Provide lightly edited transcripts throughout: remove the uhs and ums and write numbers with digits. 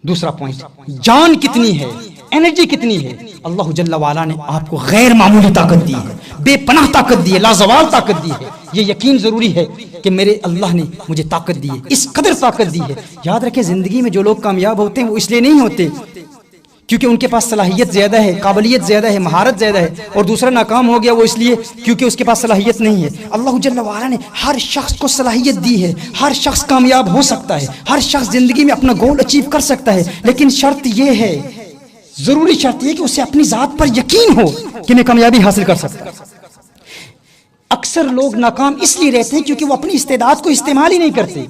دوسرا پوائنٹ، جان کتنی ہے، انرجی کتنی ہے۔ اللہ جل وعلا نے آپ کو غیر معمولی طاقت دی ہے، بے پناہ طاقت دی ہے، لازوال طاقت دی ہے۔ یہ یقین ضروری ہے کہ میرے اللہ نے مجھے طاقت دی ہے، اس قدر طاقت دی ہے۔ یاد رکھیں زندگی میں جو لوگ کامیاب ہوتے ہیں وہ اس لیے نہیں ہوتے کیونکہ ان کے پاس صلاحیت زیادہ ہے، قابلیت زیادہ ہے، مہارت زیادہ ہے، اور دوسرا ناکام ہو گیا وہ اس لیے کیونکہ اس کے پاس صلاحیت نہیں ہے۔ اللہ جل وعلا نے ہر شخص کو صلاحیت دی ہے، ہر شخص کامیاب ہو سکتا ہے، ہر شخص زندگی میں اپنا گول اچیو کر سکتا ہے، لیکن شرط یہ ہے، ضروری شرط یہ کہ اسے اپنی ذات پر یقین ہو کہ میں کامیابی حاصل کر سکتا ہوں۔ اکثر لوگ ناکام اس لیے رہتے ہیں کیونکہ وہ اپنی استعداد کو استعمال ہی نہیں کرتے۔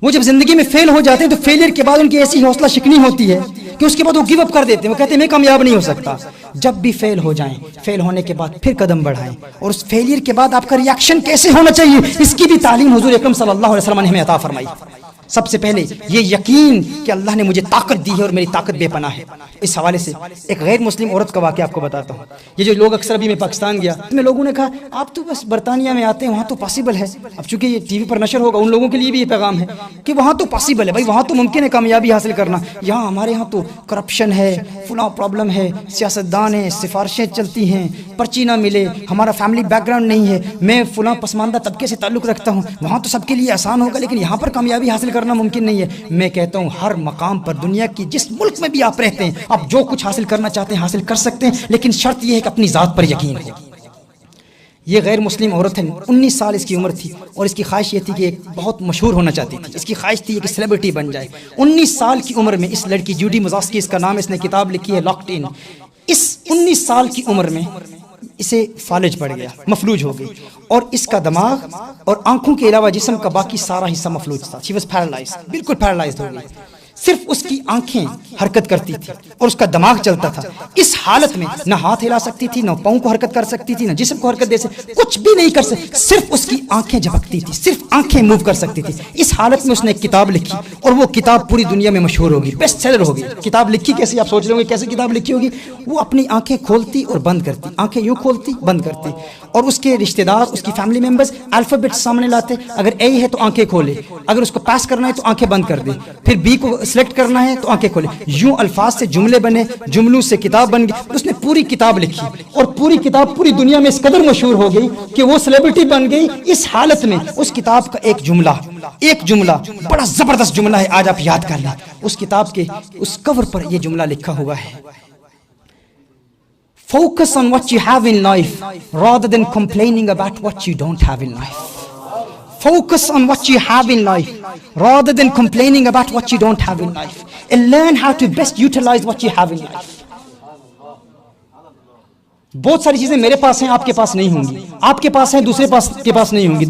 وہ جب زندگی میں فیل ہو جاتے ہیں تو فیلئر کے بعد ان کی ایسی حوصلہ شکنی ہوتی ہے کہ اس کے بعد وہ گیو اپ کر دیتے ہیں، وہ کہتے ہیں میں کامیاب نہیں ہو سکتا۔ جب بھی فیل ہو جائیں، فیل ہونے کے بعد پھر قدم بڑھائیں، اور اس فیلئر کے بعد آپ کا ریاکشن کیسے ہونا چاہیے اس کی بھی تعلیم حضور اکرم صلی اللہ علیہ وسلم نے ہمیں عطا فرمائی۔ سب سے پہلے یہ یقین کہ اللہ نے مجھے طاقت دی ہے اور میری طاقت بے پناہ ہے۔ اس حوالے سے ایک غیر مسلم عورت کا واقعہ آپ کو بتاتا ہوں۔ یہ جو لوگ اکثر، ابھی میں پاکستان گیا، میں لوگوں نے کہا آپ تو بس برطانیہ میں آتے ہیں، وہاں تو پاسبل ہے۔ اب چونکہ یہ ٹی وی پر نشر ہوگا، ان لوگوں کے لیے بھی یہ پیغام ہے کہ وہاں تو پاسبل ہے، بھائی وہاں تو ممکن ہے کامیابی حاصل کرنا، یہاں ہمارے یہاں تو کرپشن ہے، فلاں پرابلم ہے، سیاستدان ہیں، سفارشیں چلتی ہیں، پرچی نہ ملے، ہمارا فیملی بیک گراؤنڈ نہیں ہے، میں فلاں پسماندہ طبقے سے تعلق رکھتا ہوں، وہاں تو سب کے لیے آسان ہوگا لیکن یہاں پر کامیابی حاصل کرنا ممکن نہیں ہے۔ میں کہتا ہوں ہر مقام پر، دنیا کی جس ملک میں بھی آپ رہتے ہیں، آپ جو کچھ حاصل کرنا چاہتے ہیں حاصل کر سکتے ہیں، لیکن شرط یہ ہے کہ اپنی ذات پر یقین ہو۔ یہ غیر مسلم عورت ہے، 19 سال اس کی عمر تھی، اور اس کی خواہش یہ تھی کہ ایک بہت مشہور ہونا چاہتی تھی، اس کی خواہش تھی کہ سیلیبریٹی بن جائے۔ 19 سال کی عمر میں اس لڑکی، جوڈی مزاسکی اس کا نام، اس نے کتاب لکھی ہے لاکڈ ان۔ اس 19 سال کی عمر میں اسے فالج پڑ گیا، مفلوج ہو گئی، اور اس کا دماغ اور آنکھوں کے علاوہ جسم کا باقی سارا حصہ مفلوج تھا۔ شی واز پیرالائزڈ، بالکل پیرالائزڈ ہو گئی۔ صرف اس کی آنکھیں حرکت کرتی تھی اور اس کا دماغ چلتا تھا۔ اس حالت میں نہ ہاتھ ہلا سکتی تھی، نہ پاؤں کو حرکت کر سکتی تھی، نہ جسم کو حرکت دے سکتی، کچھ بھی نہیں کر سکتی، صرف اس کی آنکھیں جھپکتی تھی، صرف آنکھیں موو کر سکتی تھی۔ اس حالت میں اس نے ایک کتاب لکھی اور وہ کتاب پوری دنیا میں مشہور ہوگی، بیسٹ سیلر ہوگی۔ کتاب لکھی کیسے؟ آپ سوچ رہے ہوں گے کیسے کتاب لکھی ہوگی؟ وہ اپنی آنکھیں کھولتی اور بند کرتی، آنکھیں یوں کھولتی بند کرتی، اور اس کے رشتہ دار، اس کی فیملی ممبرز الفابیٹ سامنے لاتے، اگر اے ہے تو آنکھیں کھولے، اگر اس کو پاس کرنا ہے تو آنکھیں بند کر دے، پھر بی کو سلیکٹ کرنا ہے تو آنکھیں کھولے، یوں الفاظ سے جملے بنے، جملوں سے کتاب بن گئی۔ اس نے پوری کتاب لکھی اور پوری کتاب پوری دنیا میں اس قدر مشہور ہو گئی کہ وہ سیلیبریٹی بن گئی۔ اس حالت میں اس کتاب کا ایک جملہ بڑا زبردست جملہ ہے، آج آپ یاد کر لیں۔ اس کتاب کے اس کور پر یہ جملہ لکھا ہوا ہے، Focus on what you have in life rather than complaining about what you don't have in life. Focus on what you have in life rather than complaining about what you don't have in life. And learn how to best utilize what you have in life. بہت ساری چیزیں میرے پاس ہیں، آپ کے پاس نہیں ہوں گی، آپ کے پاس ہیں، دوسرے کے پاس نہیں ہوں گی۔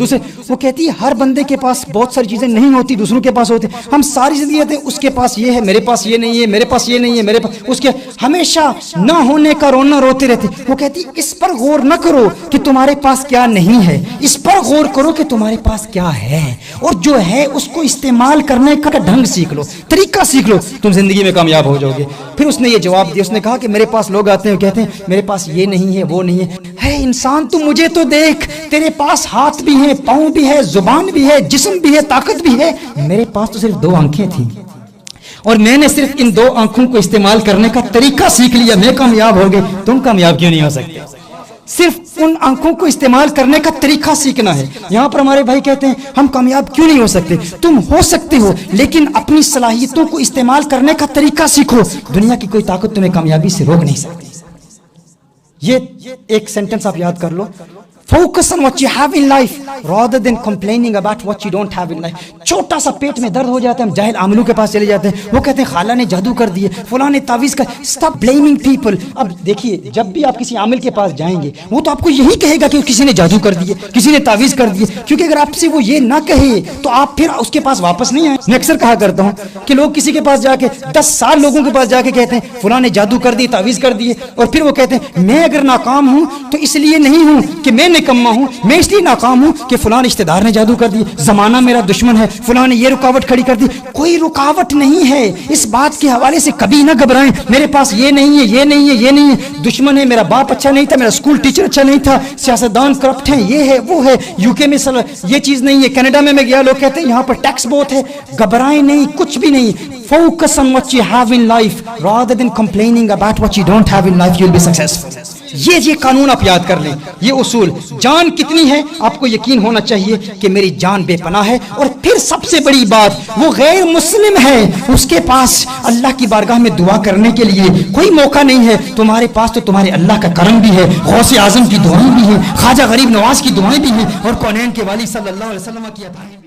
وہ کہتی ہے ہر بندے کے پاس بہت ساری چیزیں نہیں ہوتی، دوسروں کے پاس ہوتی۔ ہم ساری زندگی کہتے ہیں اس کے پاس یہ ہے، میرے پاس یہ نہیں ہے، میرے پاس یہ نہیں ہے، میرے پاس اس کے، ہمیشہ نہ ہونے کا رونا روتے رہتے۔ وہ کہتی اس پر غور نہ کرو کہ تمہارے پاس کیا نہیں ہے، اس پر غور کرو کہ تمہارے پاس کیا ہے، اور جو ہے اس کو استعمال کرنے کا ڈھنگ سیکھ لو، طریقہ سیکھ لو، تم زندگی میں کامیاب ہو جاؤ گے۔ پھر اس نے یہ جواب دیا، اس نے کہا کہ میرے پاس لوگ آتے ہیں کہتے ہیں میرے پاس یہ نہیں ہے، وہ نہیں ہے انسان تو مجھے تو دیکھ، تیرے پاس ہاتھ بھی ہیں، پاؤں بھی ہے، زبان بھی ہے، جسم بھی ہے، طاقت بھی ہے، میرے پاس تو صرف 2 آنکھیں تھیں اور میں نے صرف ان 2 آنکھوں کو استعمال کرنے کا طریقہ سیکھ لیا، میں کامیاب ہو گئی، تم کامیاب کیوں نہیں ہو سکتے؟ صرف ان آنکھوں کو استعمال کرنے کا طریقہ سیکھنا ہے۔ یہاں پر ہمارے بھائی کہتے ہیں ہم کامیاب کیوں نہیں ہو سکتے؟ تم ہو سکتے ہو، لیکن اپنی صلاحیتوں کو استعمال کرنے کا طریقہ سیکھو، دنیا کی کوئی طاقت تمہیں کامیابی سے روک نہیں سکتی۔ یہ ایک سینٹنس آپ یاد کر لو، Focus on what you have in life rather than complaining about what you don't have in life. چھوٹا سا پیٹ میں درد ہو جاتا ہے، ہم جاہل عاملوں کے پاس چلے جاتے ہیں، وہ کہتے ہیں خالہ نے جادو کر دیے، فلاں نے تعویذ کر۔ Stop blaming people. اب دیکھیے جب بھی آپ کسی عامل کے پاس جائیں گے وہ تو آپ کو یہی کہے گا کہ کسی نے جادو کر دیے، کسی نے تعویذ کر دیے، کیونکہ اگر آپ سے وہ یہ نہ کہے تو آپ پھر اس کے پاس واپس نہیں آئیں۔ میں اکثر کہا کرتا ہوں کہ لوگ کسی کے پاس جا کے 10 سال لوگوں کے پاس جا کے کہتے ہیں فلاں نے جادو کر دی، تعویذ کر دیے، اور پھر وہ کہتے ہیں میں اگر ناکام ہوں تو اس لیے نہیں ہوں کہ میں نکما ہوں, میں اس لیے ناکام ہوں کہ فلاں رشتہ دار نے جادو کر دی, زمانہ میرا دشمن ہے, فلاں نے یہ رکاوٹ کھڑی کر دی. کوئی رکاوٹ نہیں ہے. اس بات کے حوالے سے کبھی نہ گھبرائیں, میرے پاس یہ نہیں ہے, یہ نہیں ہے, یہ نہیں ہے. دشمن ہے, میرا باپ اچھا نہیں تھا, میرا اسکول ٹیچر اچھا نہیں تھا, سیاستدان کرپٹ ہیں, یہ ہے وہ ہے, یو کے میں یہ چیز نہیں ہے, کینیڈا میں گیا لوگ کہتے ہیں یہاں پر ٹیکس بہت ہے. گھبرائیں نہیں, کچھ بھی نہیں. Focus on what you have in life rather than complaining about what you don't have in life. You will be successful. یہ قانون آپ یاد کر لیں, یہ اصول. جان کتنی ہے آپ کو یقین ہونا چاہیے کہ میری جان بے پناہ ہے. اور پھر سب سے بڑی بات, وہ غیر مسلم ہے, اس کے پاس اللہ کی بارگاہ میں دعا کرنے کے لیے کوئی موقع نہیں ہے. تمہارے پاس تو تمہارے اللہ کا کرم بھی ہے, غوث اعظم کی دعائیں بھی ہیں, خواجہ غریب نواز کی دعائیں بھی ہیں, اور کونین کے والی صلی اللہ علیہ وسلم کی عطائیں.